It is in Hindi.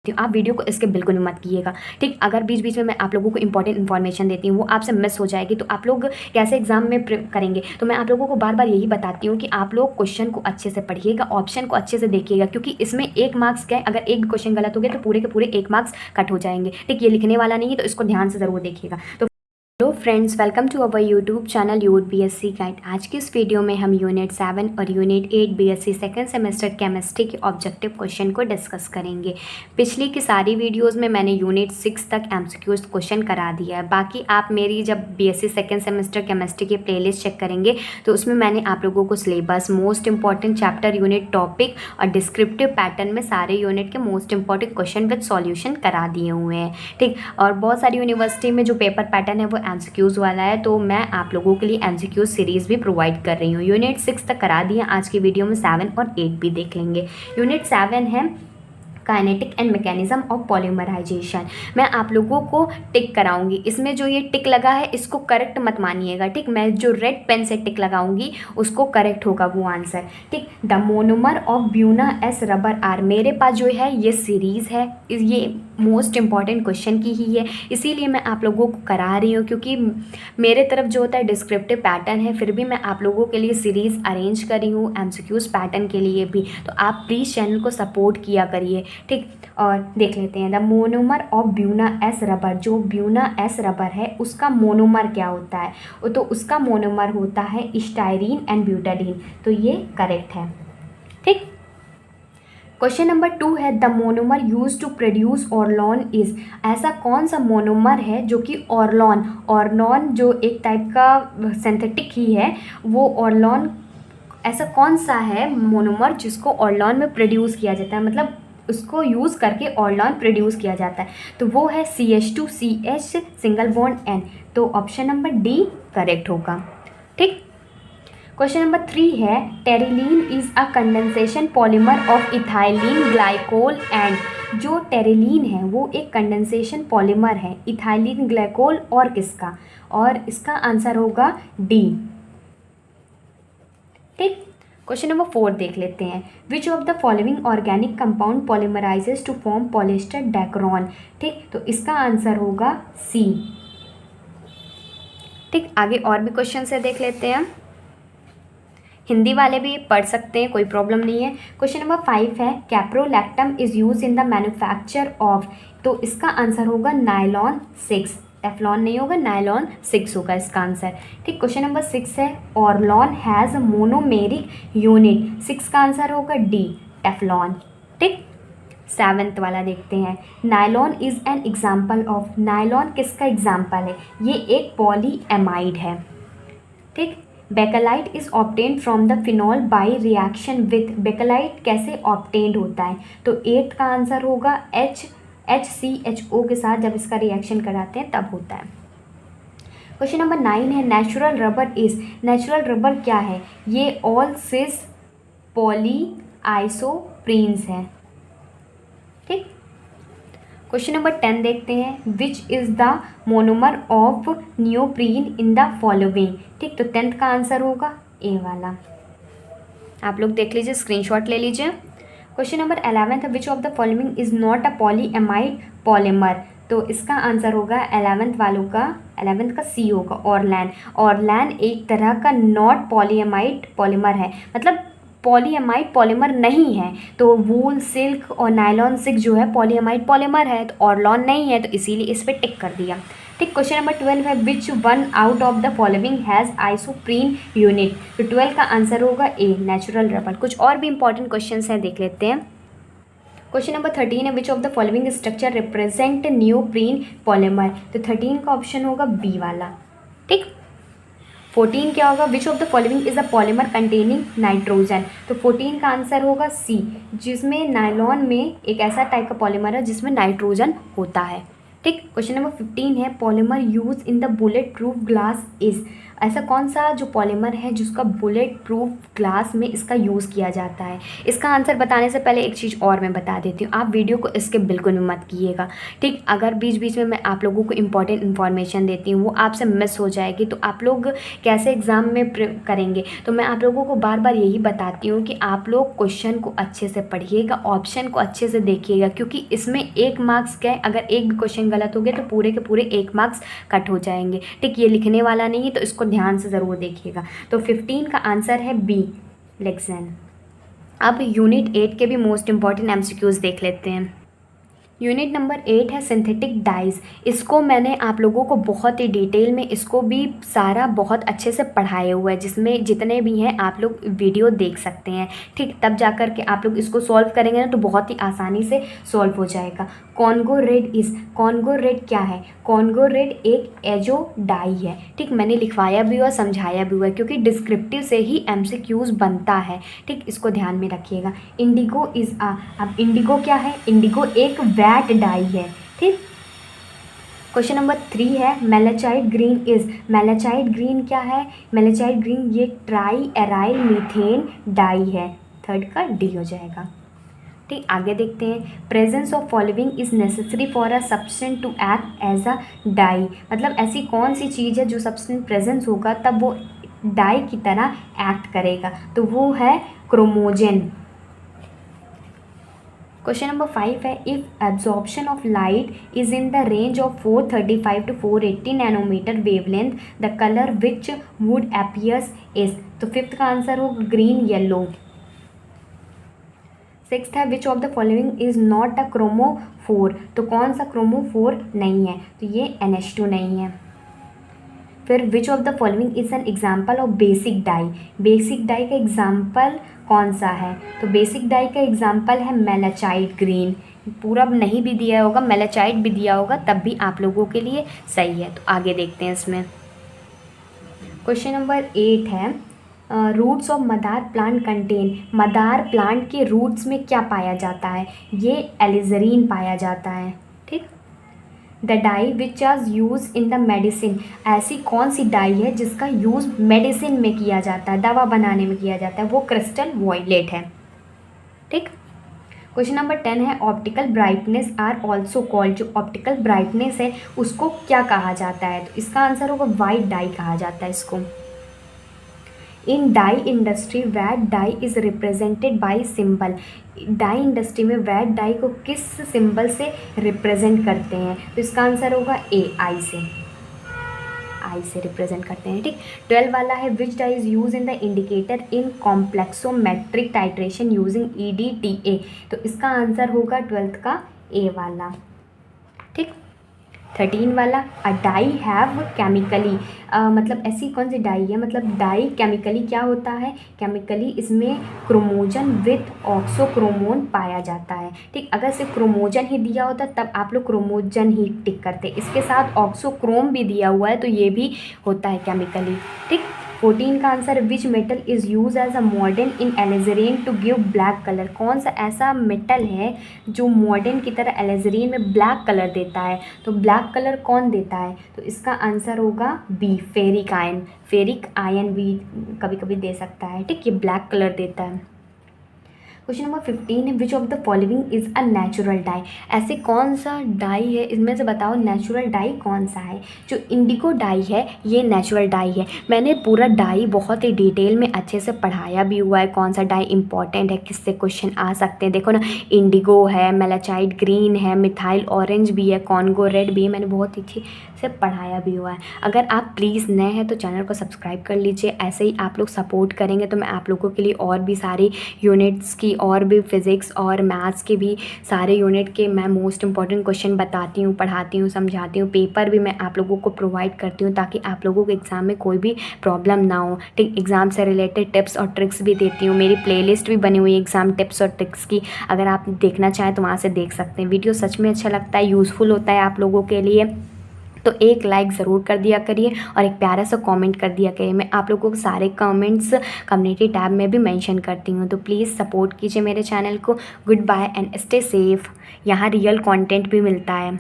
आप वीडियो को इसके बिल्कुल भी मत कीजिएगा, ठीक। अगर बीच बीच में मैं आप लोगों को इंपॉर्टेंट इन्फॉर्मेशन देती हूँ वो आपसे मिस हो जाएगी तो आप लोग कैसे एग्जाम में करेंगे। तो मैं आप लोगों को बार बार यही बताती हूँ कि आप लोग क्वेश्चन को अच्छे से पढ़िएगा, ऑप्शन को अच्छे से देखिएगा, क्योंकि इसमें 1 मार्क्स क्या है, अगर एक भी क्वेश्चन गलत हो गया तो पूरे के पूरे 1 मार्क्स कट हो जाएंगे, ठीक। ये लिखने वाला नहीं है तो इसको ध्यान से ज़रूर देखिएगा। तो hello friends, welcome to our YouTube channel youth BSc guide. आज की इस वीडियो में हम यूनिट 7 और unit 8 BSc second semester chemistry के ऑब्जेक्टिव क्वेश्चन को डिस्कस करेंगे। पिछली की सारी वीडियोस में मैंने यूनिट 6 तक एमसीक्यूज क्वेश्चन करा दिया है। बाकी आप मेरी जब बीएससी सेकंड सेमेस्टर केमिस्ट्री की प्लेलिस्ट चेक करेंगे तो उसमें मैंने आप लोगों को syllabus, most important chapter, unit topic और डिस्क्रिप्टिव पैटर्न में सारे यूनिट के most important question with solution करा दिए हुए हैं, ठीक। और बहुत सारी यूनिवर्सिटी में जो पेपर पैटर्न है वो एमसीक्यूज़ वाला है, तो मैं आप लोगों के लिए एमसीक्यूज़ सीरीज़ भी प्रोवाइड कर रही हूँ। यूनिट 6 तक करा दिया, आज की वीडियो में 7 और 8 भी देख लेंगे। यूनिट 7 है kinetic and mechanism of polymerization. मैं आप लोगों को टिक कराऊंगी, इसमें जो ये टिक लगा है इसको करेक्ट मत मानिएगा, ठीक। मैं जो रेड पेन से टिक लगाऊंगी उसको करेक्ट होगा वो आंसर, ठीक। The monomer of buna S rubber are, मेरे पास जो है ये सीरीज़ है, ये मोस्ट इंपॉर्टेंट क्वेश्चन की ही है, इसीलिए मैं आप लोगों को करा रही हूँ, क्योंकि मेरे तरफ जो होता है डिस्क्रिप्टिव पैटर्न है, फिर भी मैं आप लोगों के लिए सीरीज़ अरेंज करी हूँ एमसीक्यूज़ पैटर्न के लिए भी। तो आप प्लीज़ चैनल को सपोर्ट किया करिए, ठीक। और देख लेते हैं the monomer of buna S rubber. जो ब्यूना एस रबर है उसका मोनोमर क्या होता है, तो उसका मोनोमर होता है स्टाइरीन एंड ब्यूटाडीन, तो ये करेक्ट है, ठीक। क्वेश्चन नंबर 2 है the monomer use to produce Orlon is. ऐसा कौन सा मोनोमर है जो कि ऑर्लॉन जो एक टाइप का सिंथेटिक ही है, वो ऑर्लॉन, ऐसा कौन सा है मोनोमर जिसको ऑर्लॉन में प्रोड्यूस किया जाता है, मतलब उसको यूज़ करके ऑर्लॉन प्रोड्यूस किया जाता है, तो वो है CH2CH सिंगल बॉन्ड N। तो ऑप्शन नंबर डी करेक्ट होगा, ठीक। क्वेश्चन नंबर 3 है terylene is a condensation polymer of ethylene glycol and. जो टेरिलीन है वो एक कंडेंसेशन पॉलीमर है इथाइलिन ग्लाइकोल और किसका, और इसका आंसर होगा डी, ठीक। क्वेश्चन नंबर 4 देख लेते हैं which of the following organic compound polymerises to form polyester Dacron, ठीक। तो इसका आंसर होगा सी, ठीक। आगे और भी क्वेश्चन से देख लेते हैं, हिंदी वाले भी पढ़ सकते हैं, कोई प्रॉब्लम नहीं है। क्वेश्चन नंबर 5 है caprolactam is use in the manufacture of, तो इसका आंसर होगा नायलॉन 6, टेफ्लॉन नहीं होगा, नायलॉन 6 होगा इसका आंसर, ठीक। क्वेश्चन नंबर 6 है ऑर्लॉन हैज़ मोनोमेरिक यूनिट, 6 का आंसर होगा डी, टेफ्लॉन, ठीक। 7th वाला देखते हैं nylon is an example of. Nylon किसका एग्जाम्पल है, ये एक पॉलीएमाइड है, ठीक। Bakelite is obtained from the phenol by reaction with, bakelite कैसे ऑब्टेन्ड होता है, तो 8th का आंसर होगा HCHO के साथ जब इसका रिएक्शन कराते हैं तब होता है। क्वेश्चन नंबर 9 है natural rubber is. Natural rubber क्या है, ये ऑल सिस पॉली आइसोप्रीन्स है, ठीक। क्वेश्चन नंबर 10 देखते हैं which is the monomer of neoprene in the following, ठीक। तो 10th का आंसर होगा ए वाला, आप लोग देख लीजिए, स्क्रीनशॉट ले लीजिए। क्वेश्चन नंबर 11 है which of the following is not a polyamide polymer, तो इसका आंसर होगा 11th वालों का, 11th का सी होगा ऑर्लैन। ऑर्लैन एक तरह का नॉट पॉलीएमाइड पॉलीमर है, मतलब पॉलीएमाइड पॉलीमर नहीं है, तो वूल, सिल्क और नायलॉन 6 जो है पॉलीएमाइड पॉलीमर है, तो ऑर्लॉन नहीं है, तो इसीलिए इस पर टिक कर दिया, ठीक। क्वेश्चन नंबर 12 है which one out of the following has isoprene unit, तो 12 का आंसर होगा ए, नेचुरल रबर। कुछ और भी इंपॉर्टेंट क्वेश्चन हैं, देख लेते हैं। क्वेश्चन नंबर 13 है which of the following structure represent neoprene polymer, तो 13 का ऑप्शन होगा बी वाला, ठीक। 14 क्या होगा विच of the following is a polymer containing nitrogen, तो 14 का आंसर होगा सी, जिसमें नायलॉन में एक ऐसा टाइप का पॉलीमर है जिसमें नाइट्रोजन होता है, ठीक। क्वेश्चन नंबर 15 है polymer use in the bullet proof glass is. ऐसा कौन सा जो पॉलीमर है जिसका बुलेट प्रूफ ग्लास में इसका यूज़ किया जाता है? इसका आंसर बताने से पहले एक चीज़ और मैं बता देती हूँ, आप वीडियो को स्किप बिल्कुल भी मत कीजिएगा, ठीक। अगर बीच बीच में मैं आप लोगों को इंपॉर्टेंट इन्फॉर्मेशन देती हूँ वो आपसे मिस हो जाएगी तो आप लोग कैसे एग्ज़ाम में करेंगे। तो मैं आप लोगों को बार बार यही बताती हूँ कि आप लोग क्वेश्चन को अच्छे से पढ़िएगा, ऑप्शन को अच्छे से देखिएगा, क्योंकि इसमें 1 मार्क्स क्या है, अगर एक भी क्वेश्चन गलत हो गया तो पूरे के पूरे 1 मार्क्स कट हो जाएंगे, ठीक। ये लिखने वाला नहीं है तो इसको ध्यान से ज़रूर देखिएगा। तो 15 का आंसर है बी, लेक्सेन। अब यूनिट 8 के भी मोस्ट इंपॉर्टेंट एमसीक्यूज़ देख लेते हैं। यूनिट नंबर 8 है सिंथेटिक डाइज। इसको मैंने आप लोगों को बहुत ही डिटेल में इसको भी सारा बहुत अच्छे से पढ़ाया हुआ है, जिसमें जितने भी हैं आप लोग वीडियो देख सकते हैं, ठीक। तब जा कर के आप लोग इसको सॉल्व करेंगे ना तो बहुत ही आसानी से सॉल्व हो जाएगा। कॉन्गो रेड कॉन्गो रेड क्या है? कॉन्गो रेड एक एजो डाई है, ठीक। मैंने लिखवाया भी हुआ, समझाया भी हुआ है, क्योंकि डिस्क्रिप्टिव से ही एमसीक्यूज़ बनता है, ठीक। इसको ध्यान में रखिएगा। इंडिगो अब इंडिगो क्या है? इंडिगो एक वैट डाई है, ठीक। क्वेश्चन नंबर 3 है मेलाचाइट ग्रीन मेलाचाइट ग्रीन क्या है? मेलाचाइट ग्रीन ये ट्राई एराइल मीथेन डाई है, थर्ड का डी हो जाएगा, ठीक। आगे देखते हैं। Presence of following is necessary for a substance to act as a dye. मतलब ऐसी कौन सी चीज़ है जो सब्सटेंस प्रेजेंस होगा तब वो डाई की तरह एक्ट करेगा, तो वो है क्रोमोजन। क्वेश्चन नंबर 5 है if absorption of light is in the range of 435 to 480 nanometer wavelength the colour which would appears is. तो 5th का आंसर होगा ग्रीन येलो। 6th है which of the following is not a chromophore. तो कौन सा क्रोमोफोर नहीं है? तो ये NH2 नहीं है। फिर विच of the following is an example of basic dye. Basic dye का एग्जाम्पल कौन सा है? तो बेसिक डाई का एग्जाम्पल है मेलाचाइट ग्रीन। पूरा नहीं भी दिया होगा, मेलाचाइट भी दिया होगा, तब भी आप लोगों के लिए सही है। तो आगे देखते हैं इसमें। क्वेश्चन नंबर 8 है roots of madar plant contain. Madar plant के रूट्स में क्या पाया जाता है? ये एलिजरीन पाया जाता है, ठीक। The dye which are use in the medicine. ऐसी कौन सी डाई है जिसका यूज़ मेडिसिन में किया जाता है, दवा बनाने में किया जाता है? वो क्रिस्टल वॉयलेट है, ठीक। क्वेश्चन नंबर 10 है optical brightness are also called. जो ऑप्टिकल ब्राइटनेस है उसको क्या कहा जाता है? तो इसका आंसर होगा वाइट डाई कहा जाता है इसको। In dye industry vat dye is represented by symbol. Dye industry में वैट डाई को किस सिंबल से रिप्रेजेंट करते हैं? तो इसका आंसर होगा ए, आई से रिप्रेजेंट करते हैं, ठीक। 12 वाला है which dye is use in the indicator in complexometric titration using EDTA। तो इसका आंसर होगा 12th का ए वाला, ठीक। 13 वाला अ डाई हैव केमिकली। मतलब ऐसी कौन सी डाई है? मतलब डाई केमिकली क्या होता है? केमिकली इसमें क्रोमोजन विथ ऑक्सोक्रोमोन पाया जाता है, ठीक। अगर सिर्फ क्रोमोजन ही दिया होता तब आप लोग क्रोमोजन ही टिक करते, इसके साथ ऑक्सोक्रोम भी दिया हुआ है तो ये भी होता है केमिकली, ठीक। 14 का answer which metal is use as a मॉडर्न in alizarin to give black colour. कौन सा ऐसा मेटल है जो मॉडर्न की तरह एलिजरीन में ब्लैक कलर देता है? तो ब्लैक कलर कौन देता है? तो इसका आंसर होगा B, ferric ion. Ferric ion भी कभी कभी दे सकता है, ठीक। ये ब्लैक कलर देता है। क्वेश्चन नंबर 15 है which of the following is a natural die. ऐसे कौन सा डाई है इसमें से बताओ नेचुरल डाई कौन सा है? जो इंडिगो डाई है ये नेचुरल डाई है। मैंने पूरा डाई बहुत ही डिटेल में अच्छे से पढ़ाया भी हुआ है, कौन सा डाई इंपॉर्टेंट है, किससे क्वेश्चन आ सकते हैं। देखो ना, इंडिगो है, मेलाचाइट ग्रीन है, मिथाइल ऑरेंज भी है, कॉन्गो रेड भी है, मैंने बहुत अच्छे से पढ़ाया भी हुआ है। अगर आप प्लीज़ नए हैं तो चैनल को सब्सक्राइब कर लीजिए। ऐसे ही आप लोग सपोर्ट करेंगे तो मैं आप लोगों के लिए और भी सारी यूनिट्स की और भी फिज़िक्स और मैथ्स के भी सारे यूनिट के मैं मोस्ट इंपॉर्टेंट क्वेश्चन बताती हूँ, पढ़ाती हूँ, समझाती हूँ। पेपर भी मैं आप लोगों को प्रोवाइड करती हूँ ताकि आप लोगों को एग्ज़ाम में कोई भी प्रॉब्लम ना हो, ठीक। एग्ज़ाम से रिलेटेड टिप्स और ट्रिक्स भी देती हूँ। मेरी प्लेलिस्ट भी बनी हुई है एग्ज़ाम टिप्स और ट्रिक्स की, अगर आप देखना चाहें तो वहाँ से देख सकते हैं। वीडियो सच में अच्छा लगता है, यूज़फुल होता है आप लोगों के लिए, तो एक लाइक ज़रूर कर दिया करिए और एक प्यारा सा कमेंट कर दिया करिए। मैं आप लोगों को सारे कमेंट्स कम्युनिटी टैब में भी मेंशन करती हूँ, तो प्लीज़ सपोर्ट कीजिए मेरे चैनल को। Good bye and stay safe. यहाँ रियल कंटेंट भी मिलता है।